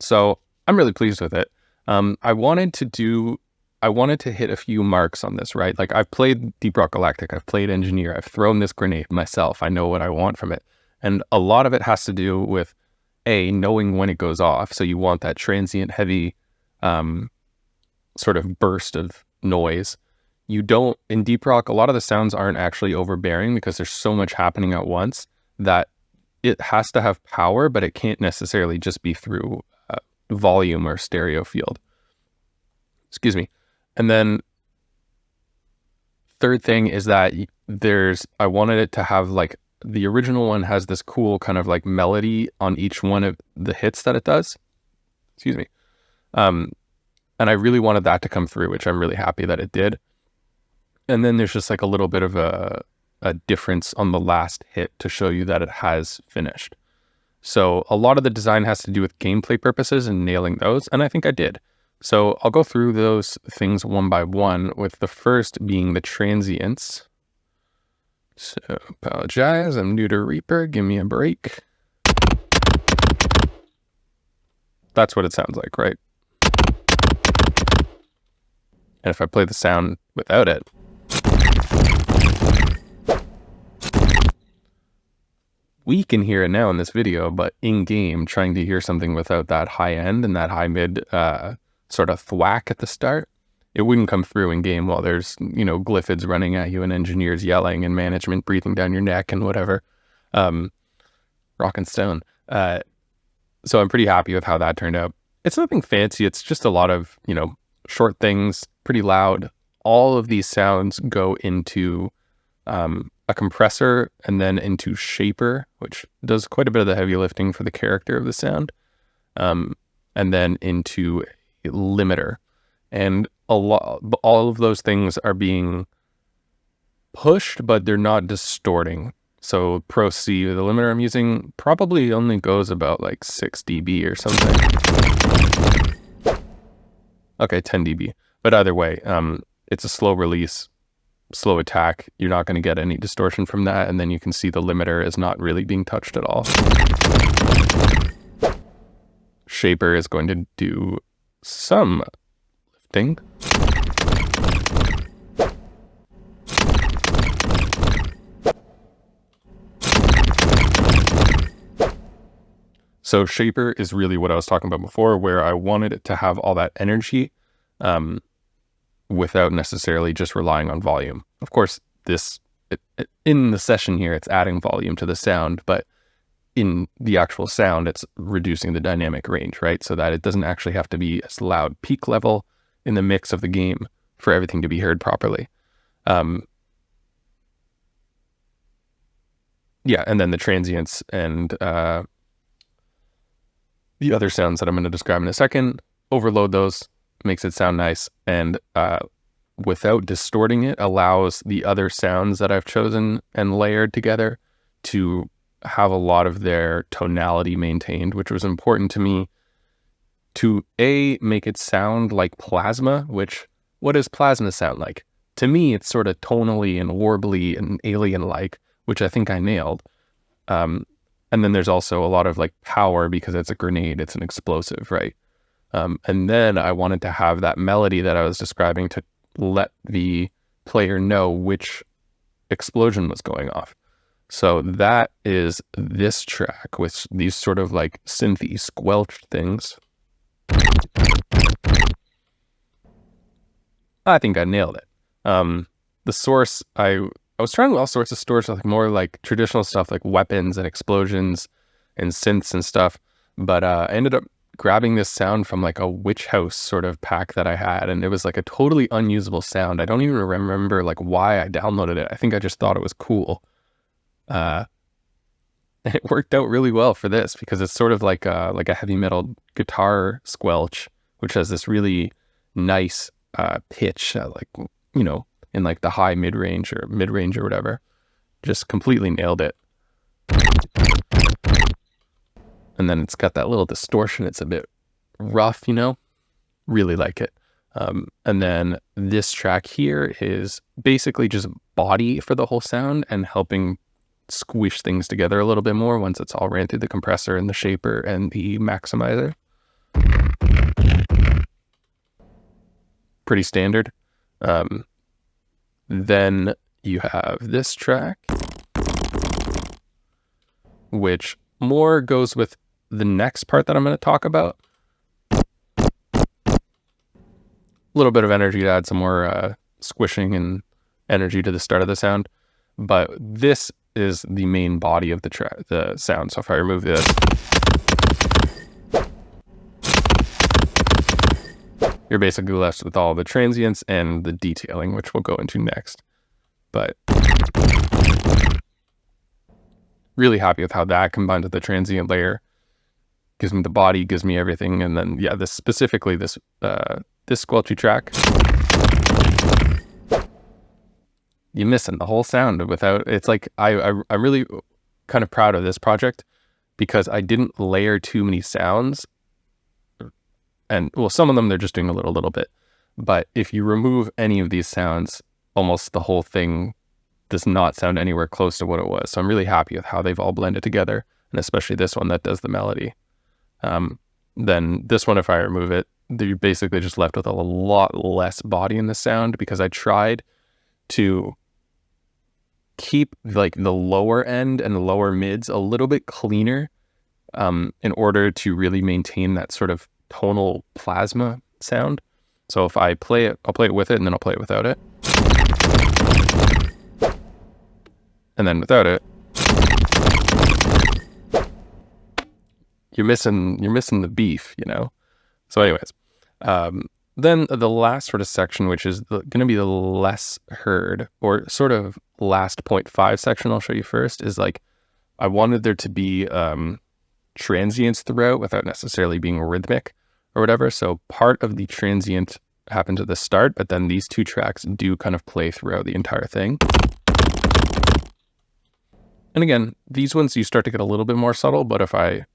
So I'm really pleased with it. I wanted to hit a few marks on this, right? Like I've played Deep Rock Galactic, I've played Engineer, I've thrown this grenade myself. I know what I want from it. And a lot of it has to do with knowing when it goes off. So you want that transient heavy sort of burst of noise. You don't, in Deep Rock, a lot of the sounds aren't actually overbearing because there's so much happening at once that it has to have power, but it can't necessarily just be through volume or stereo field. Excuse me. And then third thing is that I wanted it to have like, the original one has this cool kind of like melody on each one of the hits that it does. Excuse me. And I really wanted that to come through, which I'm really happy that it did. And then there's just like a little bit of a difference on the last hit to show you that it has finished. So a lot of the design has to do with gameplay purposes and nailing those, and I think I did. So I'll go through those things one by one, with the first being the transients. So apologize, I'm new to Reaper, give me a break. That's what it sounds like, right? And if I play the sound without it, we can hear it now in this video, but in-game, trying to hear something without that high end and that high mid sort of thwack at the start, it wouldn't come through in-game while there's, glyphids running at you and engineers yelling and management breathing down your neck and whatever. Rock and stone. So I'm pretty happy with how that turned out. It's nothing fancy. It's just a lot of, short things, pretty loud. All of these sounds go into a compressor and then into shaper, which does quite a bit of the heavy lifting for the character of the sound, and then into a limiter. And all of those things are being pushed, but they're not distorting. So Pro C, the limiter I'm using, probably only goes about like 6 dB or something. Okay, 10 dB. But either way, it's a slow release, slow attack. You're not going to get any distortion from that. And then you can see the limiter is not really being touched at all. Shaper is going to do some lifting. So shaper is really what I was talking about before, where I wanted it to have all that energy without necessarily just relying on volume. Of course, in the session here, it's adding volume to the sound, but in the actual sound, it's reducing the dynamic range, right? So that it doesn't actually have to be as loud peak level in the mix of the game for everything to be heard properly. Yeah, and then the transients and the other sounds that I'm going to describe in a second, overload those, makes it sound nice, and without distorting it, allows the other sounds that I've chosen and layered together to have a lot of their tonality maintained, which was important to me to make it sound like plasma, which, what does plasma sound like? To me, it's sort of tonally and warbly and alien-like, which I think I nailed. And then there's also a lot of like power because it's a grenade, it's an explosive, right? And then I wanted to have that melody that I was describing to let the player know which explosion was going off. So that is this track with these sort of like synthy squelch things. I think I nailed it. The source, I was trying all sorts of stores, like more like traditional stuff like weapons and explosions and synths and stuff. But I ended up grabbing this sound from like a witch house sort of pack that I had. And it was like a totally unusable sound. I don't even remember like why I downloaded it. I think I just thought it was cool. And it worked out really well for this because it's sort of like a heavy metal guitar squelch, which has this really nice pitch, in like the high mid-range or whatever. Just completely nailed it. And then it's got that little distortion. It's a bit rough, really like it. And then this track here is basically just body for the whole sound and helping squish things together a little bit more once it's all ran through the compressor and the shaper and the maximizer. pretty standard. Then you have this track, which more goes with the next part that I'm going to talk about. A little bit of energy to add some more squishing and energy to the start of the sound. But this is the main body of the sound. So if I remove this, you're basically left with all the transients and the detailing, which we'll go into next. But really happy with how that combined with the transient layer gives me the body, gives me everything. And then, yeah, this specifically, this squelchy track, you're missing the whole sound without, it's like, I'm really kind of proud of this project because I didn't layer too many sounds. And well, some of them, they're just doing a little bit. But if you remove any of these sounds, almost the whole thing does not sound anywhere close to what it was. So I'm really happy with how they've all blended together. And especially this one that does the melody. Then this one, if I remove it, you're basically just left with a lot less body in the sound because I tried to keep like the lower end and the lower mids a little bit cleaner in order to really maintain that sort of tonal plasma sound. So if I play it, I'll play it with it and then I'll play it without it. And then without it, you're missing the beef, you know? So anyways, then the last sort of section, which is going to be the less heard or sort of last 0.5 section I'll show you first, is like, I wanted there to be transients throughout without necessarily being rhythmic or whatever. So part of the transient happens at the start, but then these two tracks do kind of play throughout the entire thing. And again, these ones you start to get a little bit more subtle, but if I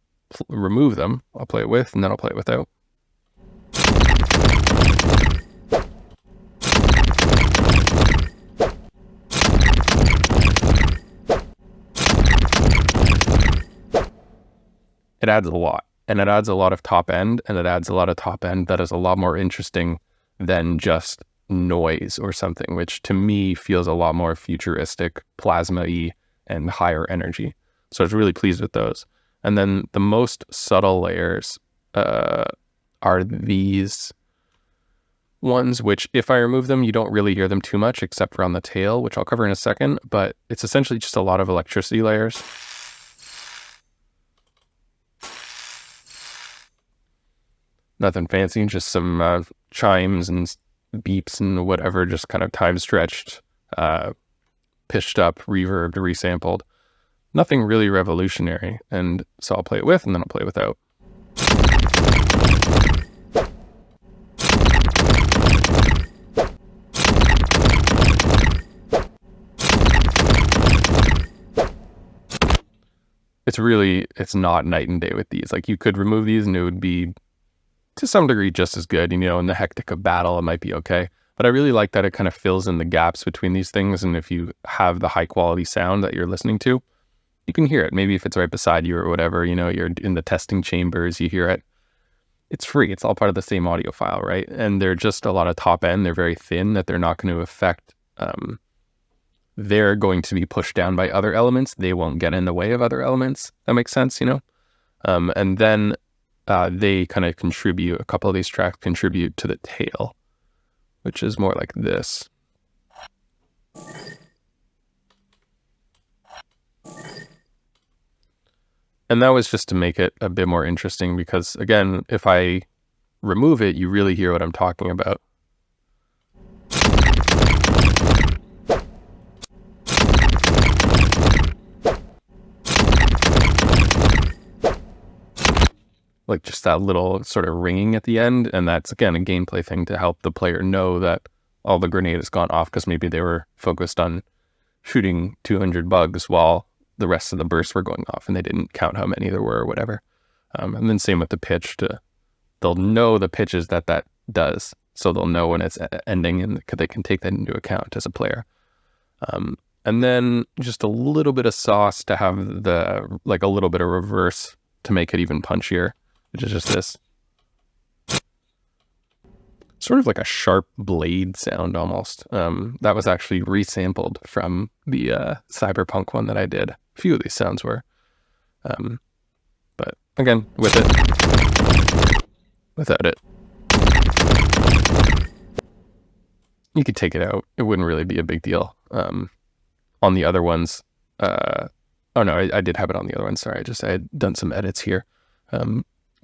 remove them, I'll play it with and then I'll play it without. It adds a lot, and it adds a lot of top end, and it adds a lot of top end that is a lot more interesting than just noise or something, which to me feels a lot more futuristic, plasma-y, and higher energy. So I was really pleased with those. And then the most subtle layers are these ones, which if I remove them, you don't really hear them too much except for on the tail, which I'll cover in a second, but it's essentially just a lot of electricity layers. Nothing fancy, just some chimes and beeps and whatever, just kind of time stretched, pitched up, reverbed, resampled. Nothing really revolutionary. And so I'll play it with and then I'll play it without. It's not night and day with these. Like you could remove these and it would be to some degree just as good, you know, in the hectic of battle, it might be okay. But I really like that it kind of fills in the gaps between these things. And if you have the high quality sound that you're listening to, you can hear it. Maybe if it's right beside you or whatever, you know, you're in the testing chambers, you hear it. It's free. It's all part of the same audio file, right? And they're just a lot of top end. They're very thin that they're not going to affect, they're going to be pushed down by other elements. They won't get in the way of other elements. That makes sense, you know? And then they kind of contribute, a couple of these tracks contribute to the tail, which is more like this. And that was just to make it a bit more interesting because, again, if I remove it, you really hear what I'm talking about. Like just that little sort of ringing at the end. And that's, again, a gameplay thing to help the player know that all the grenade has gone off because maybe they were focused on shooting 200 bugs while the rest of the bursts were going off and they didn't count how many there were or whatever. And then same with the pitch. They'll know the pitches that does. So they'll know when it's ending and they can take that into account as a player. And then just a little bit of sauce to have a little bit of reverse to make it even punchier, which is just this. sort of like a sharp blade sound almost. That was actually resampled from the cyberpunk one that I did. A few of these sounds were. But again, with it, without it, you could take it out. It wouldn't really be a big deal. On the other ones, oh no, I did have it on the other one. Sorry, I had done some edits here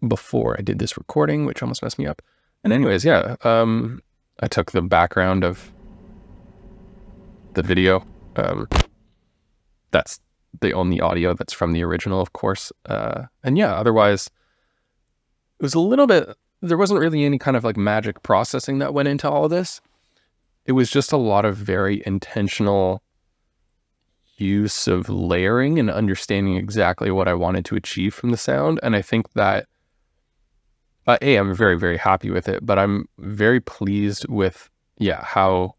before I did this recording, which almost messed me up. And anyways, yeah, I took the background of the video. That's the only audio that's from the original, of course. And yeah, otherwise, it was a little bit, there wasn't really any kind of like magic processing that went into all of this. It was just a lot of very intentional use of layering and understanding exactly what I wanted to achieve from the sound. And I think that, I'm very, very happy with it, but I'm very pleased with, how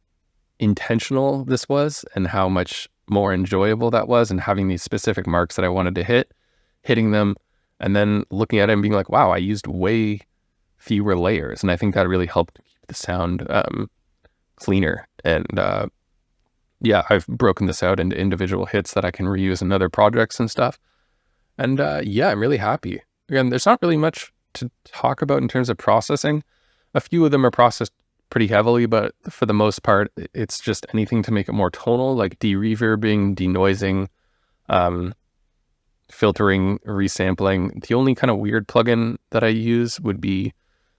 intentional this was and how much more enjoyable that was, and having these specific marks that I wanted to hit, hitting them, and then looking at it and being like, wow, I used way fewer layers. And I think that really helped keep the sound cleaner. And I've broken this out into individual hits that I can reuse in other projects and stuff. And I'm really happy. Again, there's not really much to talk about in terms of processing. A few of them are processed pretty heavily, but for the most part, it's just anything to make it more tonal, like de-reverbing, denoising, filtering, resampling. The only kind of weird plugin that I use would be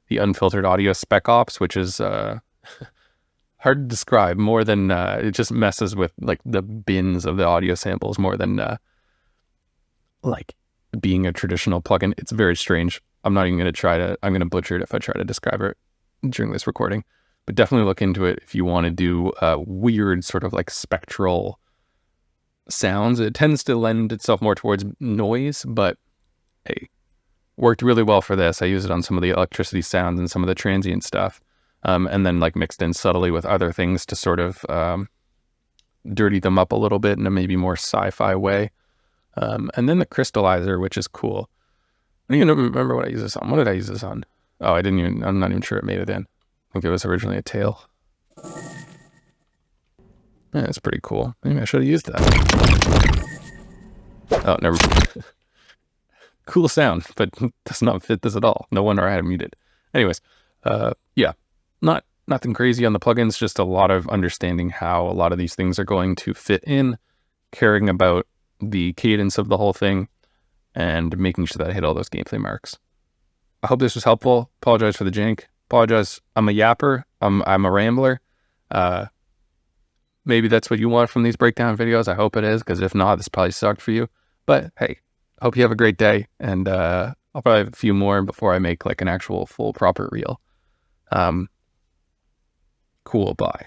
the unfiltered audio spec ops, which is hard to describe, more than it just messes with like the bins of the audio samples more than like being a traditional plugin. It's very strange. I'm not even going to I'm going to butcher it if I try to describe it during this recording, but definitely look into it if you want to do weird sort of like spectral sounds. It tends to lend itself more towards noise, but hey, worked really well for this. I use it on some of the electricity sounds and some of the transient stuff, and then like mixed in subtly with other things to sort of dirty them up a little bit in a maybe more sci-fi way. And then the crystallizer, which is cool. I don't even remember what I used this on. What did I use this on? Oh, I'm not even sure it made it in. I think it was originally a tail. Yeah, it's pretty cool. Maybe I should have used that. Oh, never mind. Cool sound, but does not fit this at all. No wonder I had it muted. Anyways, nothing crazy on the plugins, just a lot of understanding how a lot of these things are going to fit in, caring about the cadence of the whole thing, and making sure that I hit all those gameplay marks. I hope this was helpful. Apologize for the jank. Apologize. I'm a yapper. I'm a rambler. Maybe that's what you want from these breakdown videos. I hope it is, because if not, this probably sucked for you. But hey, hope you have a great day. And I'll probably have a few more before I make like an actual full proper reel. Cool. Bye.